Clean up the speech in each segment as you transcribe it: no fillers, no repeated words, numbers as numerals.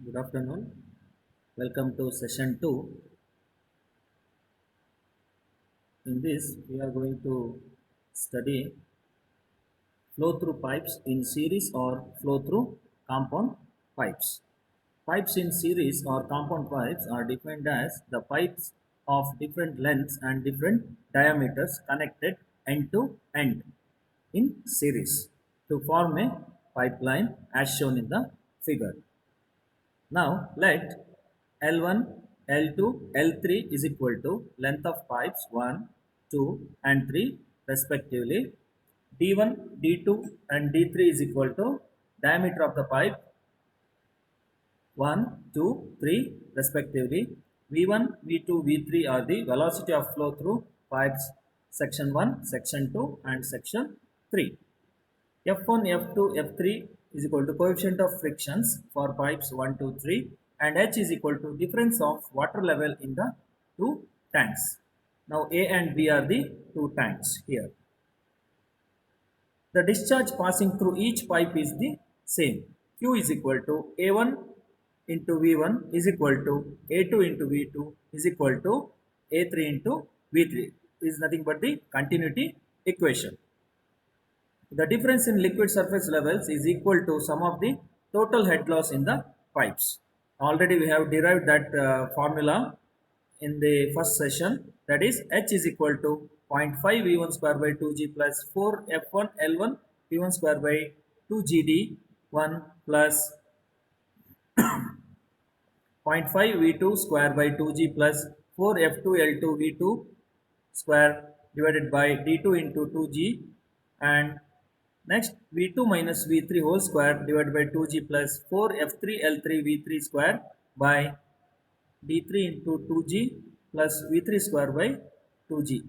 Good afternoon. Welcome to session 2. In this, we are going to study flow through pipes in series or flow through compound pipes. Pipes in series or compound pipes are defined as the pipes of different lengths and different diameters connected end to end in series to form a pipeline as shown in the figure. Now let L1, L2, L3 is equal to length of pipes 1, 2 and 3 respectively. D1, D2 and D3 is equal to diameter of the pipe 1, 2, 3 respectively. V1, V2, V3 are the velocity of flow through pipes section 1, section 2 and section 3. F1, F2, F3 is equal to coefficient of frictions for pipes 1, 2, 3 and H is equal to difference of water level in the two tanks. Now A and B are the two tanks here. The discharge passing through each pipe is the same. Q is equal to A1 into V1 is equal to A2 into V2 is equal to A3 into V3. This is nothing but the continuity equation. The difference in liquid surface levels is equal to sum of the total head loss in the pipes. Already we have derived that formula in the first session, that is H is equal to 0.5 V1 square by 2G plus 4 F1 L1 V1 square by 2 GD1 plus 0.5 V2 square by 2G plus 4 F2 L2 V2 square divided by D2 into 2G and next V2 minus V3 whole square divided by 2G plus 4 F3 L3 V3 square by D3 into 2G plus V3 square by 2G.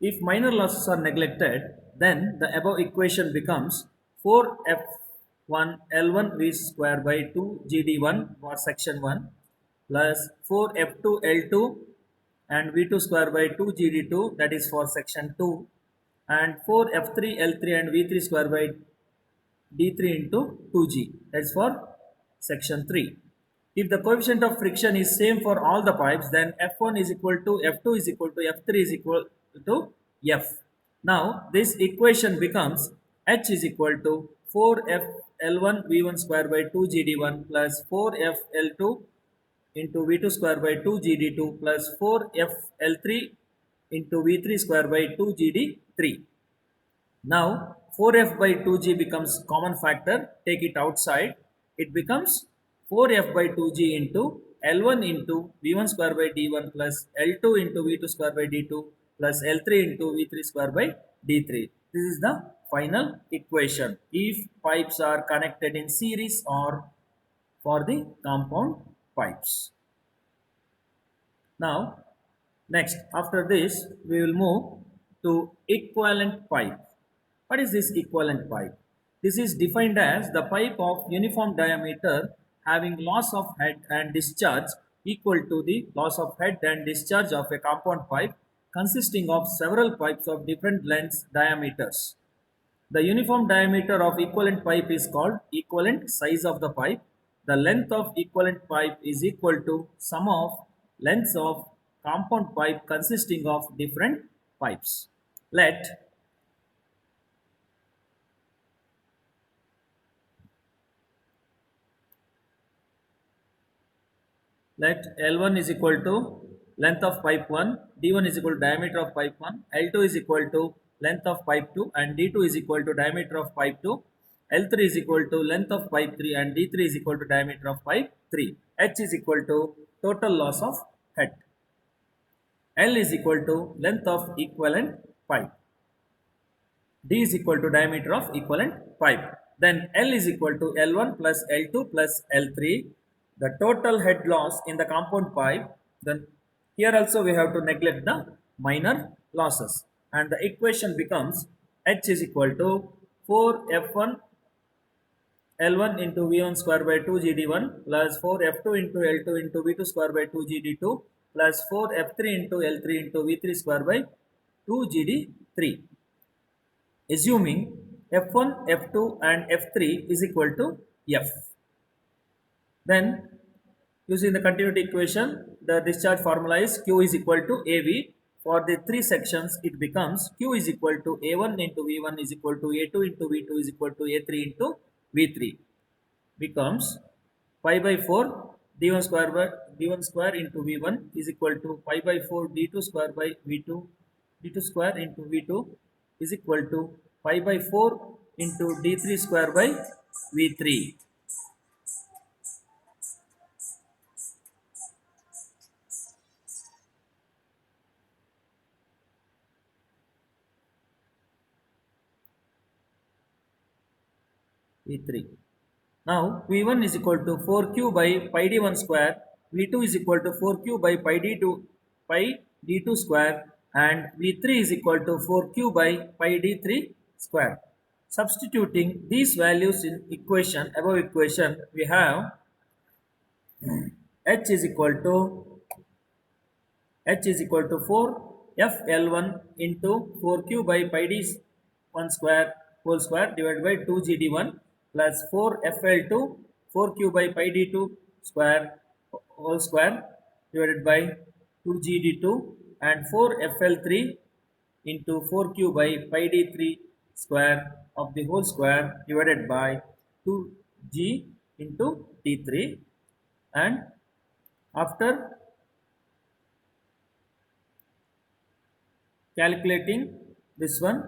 If minor losses are neglected, then the above equation becomes 4F1 L1 V square by 2 GD1 for section 1 plus 4F2 L2 and V2 square by 2 GD2, that is for section 2, and 4F3 L3 and V3 square by D3 into 2G, that is for section 3. If the coefficient of friction is same for all the pipes, then F1 is equal to F2 is equal to F3 is equal to F. Now this equation becomes H is equal to 4F L1 V1 square by 2 GD1 plus 4F L2 into V2 square by 2 GD2 plus 4F L3 into V3 square by 2 GD3. Now 4F by 2G becomes common factor, take it outside, it becomes 4F by 2G into L1 into V1 square by D1 plus L2 into V2 square by D2 plus L3 into V3 square by D3. This is the final equation if pipes are connected in series or for the compound pipes. Now next, after this we will move to equivalent pipe. What is this equivalent pipe? This is defined as the pipe of uniform diameter having loss of head and discharge equal to the loss of head and discharge of a compound pipe consisting of several pipes of different lengths diameters. The uniform diameter of equivalent pipe is called equivalent size of the pipe. The length of equivalent pipe is equal to sum of lengths of compound pipe consisting of different pipes. Let L1 is equal to length of pipe 1, D1 is equal to diameter of pipe 1, L2 is equal to length of pipe 2 and D2 is equal to diameter of pipe 2, L3 is equal to length of pipe 3 and D3 is equal to diameter of pipe 3. H is equal to total loss of head. L is equal to length of equivalent pipe. D is equal to diameter of equivalent pipe. Then L is equal to L1 plus L2 plus L3, the total head loss in the compound pipe. Then here also we have to neglect the minor losses and the equation becomes H is equal to 4F1 L1 into V1 square by 2 GD1 plus 4F2 into L2 into V2 square by 2 GD2 plus 4F3 into L3 into V3 square by 2 GD3. Assuming F1, F2 and F3 is equal to F. Then using the continuity equation, the discharge formula is Q is equal to AV. For the three sections, it becomes Q is equal to A1 into V1 is equal to A2 into V2 is equal to A3 into V3. Becomes pi by 4 d1 square into V1 is equal to pi by 4 d2 square by V2 d2 square into V2 is equal to pi by 4 into d3 square by V3. V3. Now V1 is equal to 4q by pi d1 square, V2 is equal to 4q by pi d2 square, and V3 is equal to 4q by pi d3 square. Substituting these values in above equation, we have h is equal to 4 FL1 into 4q by pi d1 square whole square divided by 2GD1 plus 4FL2 4q by pi d2 square whole square divided by 2GD2 and 4FL3 into 4q by pi d3 square of the whole square divided by 2g into d3. And after calculating this one,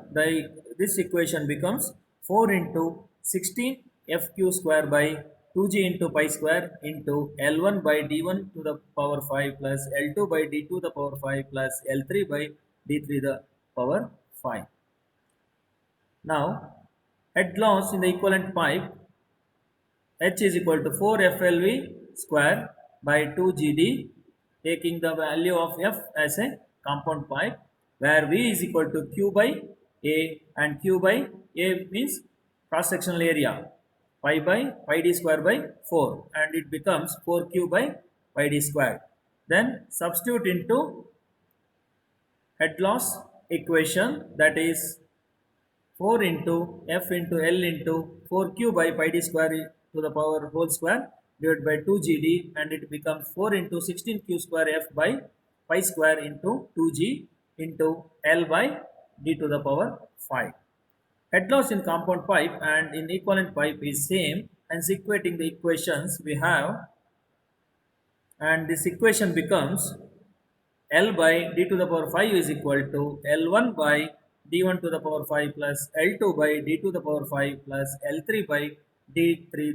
this equation becomes 4 into 16 fq square by 2g into pi square into L1 by d1 to the power 5 plus L2 by d2 to the power 5 plus L3 by d3 to the power 5. Now head loss in the equivalent pipe, H is equal to 4 FLV square by 2GD, taking the value of F as a compound pipe, where V is equal to Q by A, and Q by A means cross sectional area, pi by pi d square by 4, and it becomes 4Q by pi d square. Then substitute into head loss equation, that is 4 into F into L into 4Q by pi d square to the power whole square divided by 2GD, and it becomes 4 into 16Q square F by pi square into 2G into L by d to the power 5. Head loss in compound pipe and in equivalent pipe is same, and equating the equations we have, and this equation becomes L by d to the power 5 is equal to L1 by d1 to the power 5 plus L2 by d to the power 5 plus L3 by d3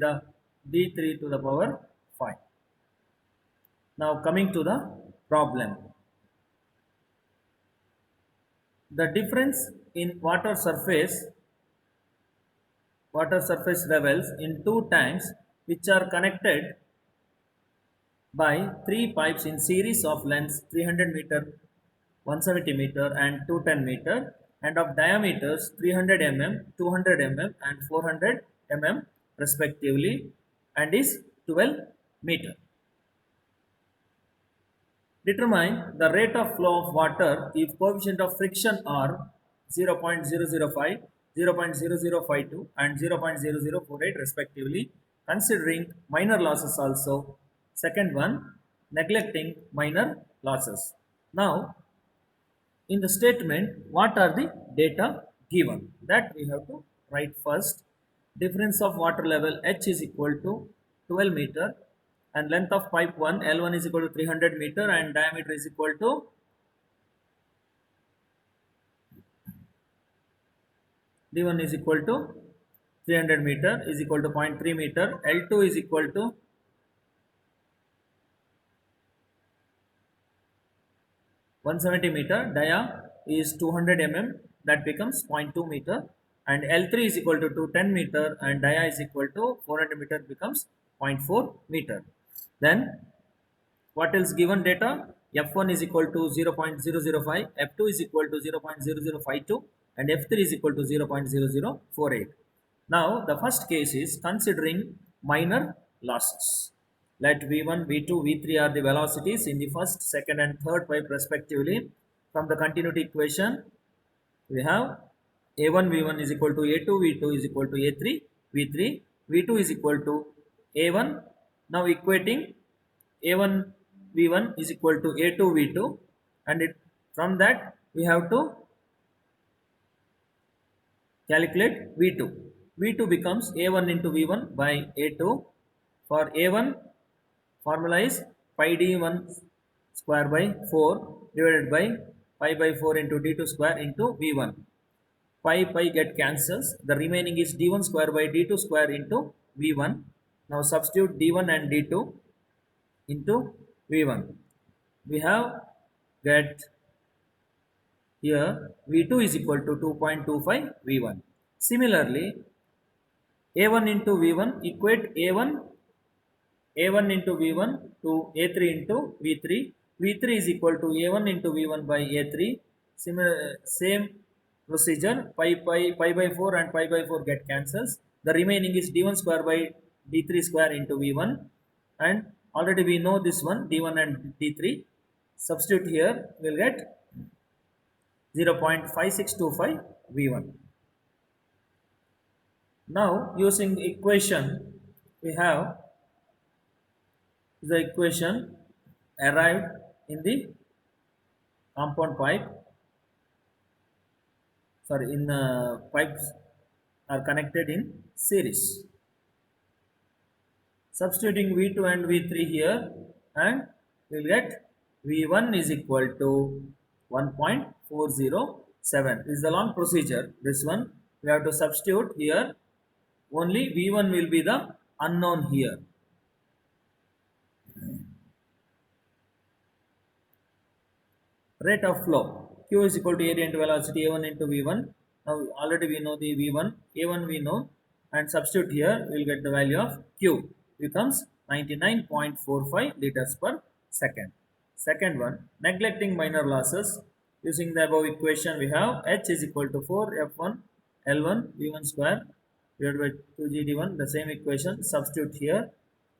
to the power 5. Now coming to the problem. The difference in water surface levels in two tanks which are connected by three pipes in series of lengths 300 meter, 170 meter and 210 meter, and of diameters 300 mm, 200 mm and 400 mm respectively, and is 12 meter. Determine the rate of flow of water if coefficient of friction are 0.005, 0.0052 and 0.0048 respectively, considering minor losses also. Second one, neglecting minor losses. Now, in the statement, what are the data given? That we have to write first. Difference of water level H is equal to 12 meter, and length of pipe 1 L1 is equal to 300 meter, and diameter is equal to D1 is equal to 300 meter is equal to 0.3 meter. L2 is equal to 170 meter. Dia is 200 mm, that becomes 0.2 meter, and L3 is equal to 210 meter, and dia is equal to 400 meter, becomes 0.4 meter. Then what else given data? F1 is equal to 0.005, F2 is equal to 0.0052, and F3 is equal to 0.0048. Now the first case is considering minor losses. Let V1, V2, V3 are the velocities in the first, second and third pipe respectively. From the continuity equation, we have A1 V1 is equal to A2 V2 is equal to A3 V3, V2 is equal to A1. Now equating A1 V1 is equal to A2 V2, and from that we have to calculate V2. V2 becomes A1 into V1 by A2. For A1, formula is pi d1 square by 4 divided by pi by 4 into d2 square into V1. Pi get cancels. The remaining is d1 square by d2 square into V1. Now substitute d1 and d2 into V1. We have get here V2 is equal to 2.25 V1. Similarly, A1 into V1 equate A1 into V1 to A3 into V3. V3 is equal to A1 into V1 by A3. Same procedure, pi by 4 and pi by 4 get cancels. The remaining is d1 square by d3 square into V1, and already we know this one d1 and d3. Substitute here, we'll get 0.5625 V1. Now using the equation, we have the equation arrived in the compound pipe, sorry, in pipes are connected in series. Substituting V2 and V3 here, and we'll get V1 is equal to 1.407. This is the long procedure. This one we have to substitute here. Only V1 will be the unknown here. Rate of flow. Q is equal to area into velocity A1 into V1. Now already we know the V1, A1 we know, and substitute here, we will get the value of Q becomes 99.45 liters per second. Second one, neglecting minor losses. Using the above equation, we have H is equal to 4 F1 L1 V1 square divided by 2GD1. The same equation, substitute here,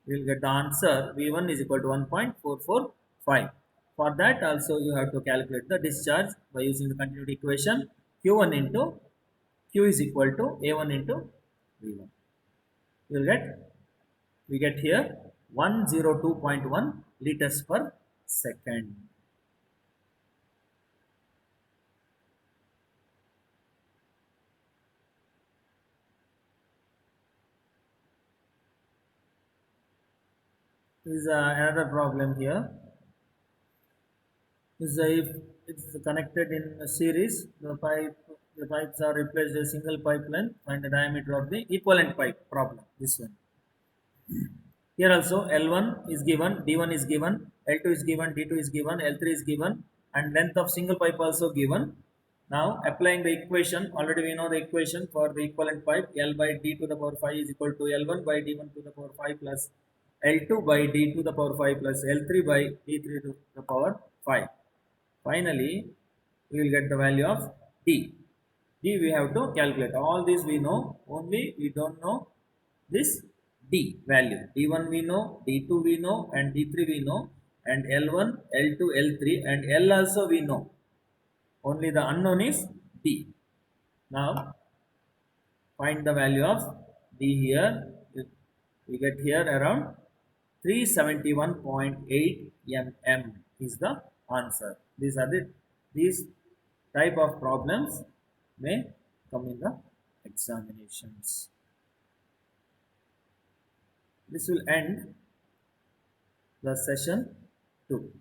we will get the answer V1 is equal to 1.445. For that also you have to calculate the discharge by using the continuity equation. Q1 into Q is equal to A1 into V1. You will we get here 102.1 liters per second. This is another problem here. Is if it's connected in a series, the pipes are replaced a single pipe length. Find the diameter of the equivalent pipe problem. This one. Here also L1 is given, D1 is given, L2 is given, D2 is given, L3 is given, and length of single pipe also given. Now applying the equation, already we know the equation for the equivalent pipe. L by D to the power 5 is equal to L1 by D1 to the power 5 plus L2 by D to the power 5 plus L3 by D3 to the power 5. Finally, we will get the value of D. D we have to calculate. All these we know, only we don't know this D value. D1 we know, D2 we know, and D3 we know, and L1, L2, L3, and L also we know. Only the unknown is D. Now, find the value of D here. We get here around 371.8 mm is the answer. These type of problems may come in the examinations. This will end the session 2.